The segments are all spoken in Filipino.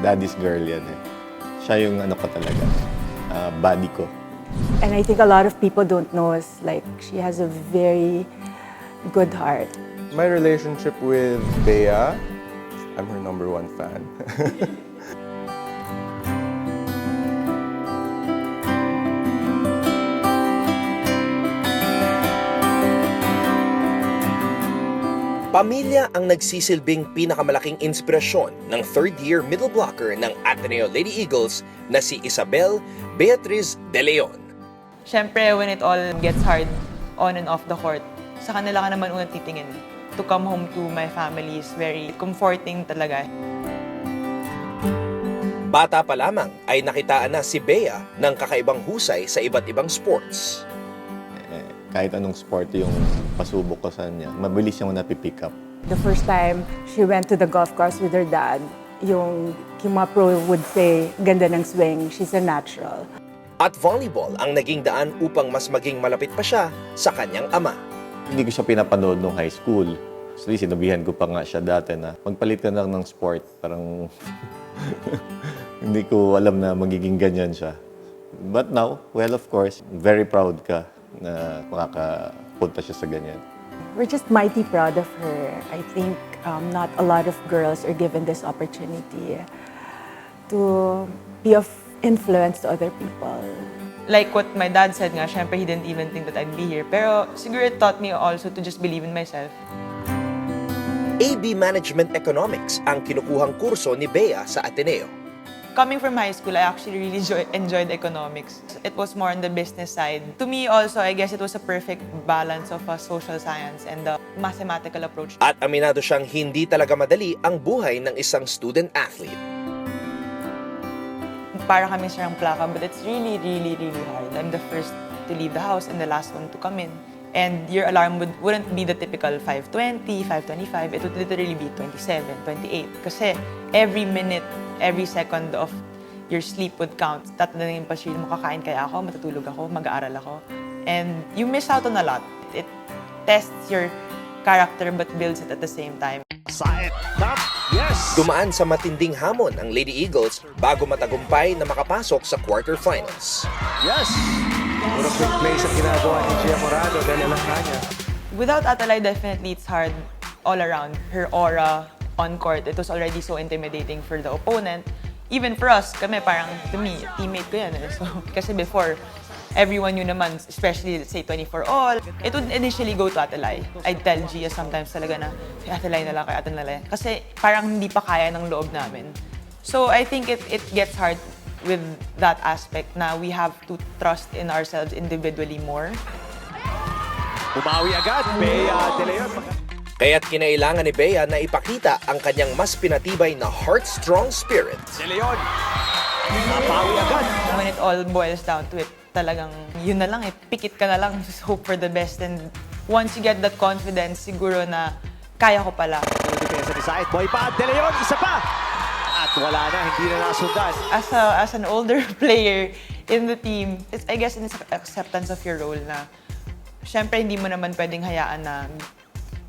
daddy's girl yan eh. Siya yung ano ko talaga, body ko. And I think a lot of people don't know is like she has a very good heart. My relationship with Bea, I'm her #1 fan. Pamilya ang nagsisilbing pinakamalaking inspirasyon ng third-year middle blocker ng Ateneo Lady Eagles na si Isabel Beatriz De Leon. Siyempre, when it all gets hard on and off the court, sa kanila ka naman unang titingin. To come home to my family is very comforting talaga. Bata pa lamang ay nakitaan na si Bea ng kakaibang husay sa iba't ibang sports. Kahit anong sport yung pasubok ko sa kanya, mabilis siyang napipick up. The first time she went to the golf course with her dad, yung mga pro would say, ganda ng swing, she's a natural. At volleyball ang naging daan upang mas maging malapit pa siya sa kanyang ama. Hindi ko siya pinapanood nung high school. Actually, sinabihan ko pa nga siya dati na magpalit ka lang ng sport. Parang hindi ko alam na magiging ganyan siya. But now, well, of course, very proud ka na makakapunta siya sa ganyan. We're just mighty proud of her. I think not a lot of girls are given this opportunity to be of influence to other people. Like what my dad said nga, syempre he didn't even think that I'd be here. Pero siguro it taught me also to just believe in myself. AB Management Economics ang kinukuhang kurso ni Bea sa Ateneo. Coming from high school, I actually really enjoyed economics. It was more on the business side. To me also, I guess it was a perfect balance of social science and the mathematical approach. At aminado siyang hindi talaga madali ang buhay ng isang student athlete. Para kami siyang plaka, but it's really, really, really hard. I'm the first to leave the house and the last one to come in. And your alarm wouldn't be the typical 5:20, 5:25. It would literally be 27, 28. Kasi every minute, every second of your sleep would count. Tatanungin pa siya mo, kakain kaya ako, matutulog ako, mag-aaral ako. And you miss out on a lot. It tests your character but builds it at the same time. Side top, yes! Dumaan sa matinding hamon ang Lady Eagles bago matagumpay na makapasok sa quarterfinals. Yes! Puro quick plays ang ginagawa ni Gia Morado dahil alam na niya. Without Atalay, definitely it's hard all around. Her aura on court, it was already so intimidating for the opponent. Even for us, kami parang, to me, teammate ko yan eh. So, kasi before, everyone yun naman, especially, let's say, 24 all, it would initially go to Atalay. I'd tell Gia sometimes talaga na, kay Atalay na lang, kay Atalay. Kasi parang hindi pa kaya ng loob namin. So, I think it gets hard with that aspect na we have to trust in ourselves individually more. Umawi agad, Bea De Leon. Kaya't kinailangan ni Bea na ipakita ang kanyang mas pinatibay na heart-strong spirit. De Leon, napawi agad. When it all boils down to it, talagang yun na lang eh, pikit ka na lang, just hope for the best. And once you get that confidence, siguro na kaya ko pala. Yung depensa ni Said, boy pa, De Leon, isa pa. At wala na, hindi na nasundan. As an older player in the team, I guess it's acceptance of your role na syempre hindi mo naman pwedeng hayaan na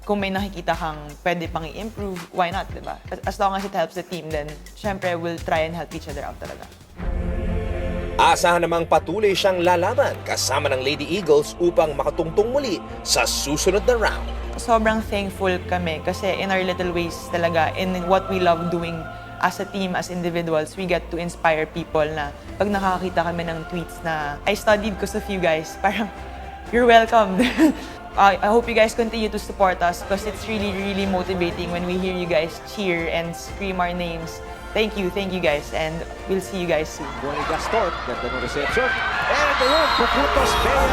kung may nakikita kang pwede pang i-improve, why not, di ba? As long as it helps the team, then syempre we'll try and help each other out talaga. Asahan namang patuloy siyang lalaban kasama ng Lady Eagles upang makatungtong muli sa susunod na round. Sobrang thankful kami kasi in our little ways talaga, in what we love doing as a team, as individuals, we get to inspire people na pag nakakita kami ng tweets na I studied because of you guys, parang you're welcome. I hope you guys continue to support us because it's really, really motivating when we hear you guys cheer and scream our names. Thank you guys, and we'll see you guys soon. Bonnie Gaston, ganda ng reception. And ayun, puputos Bea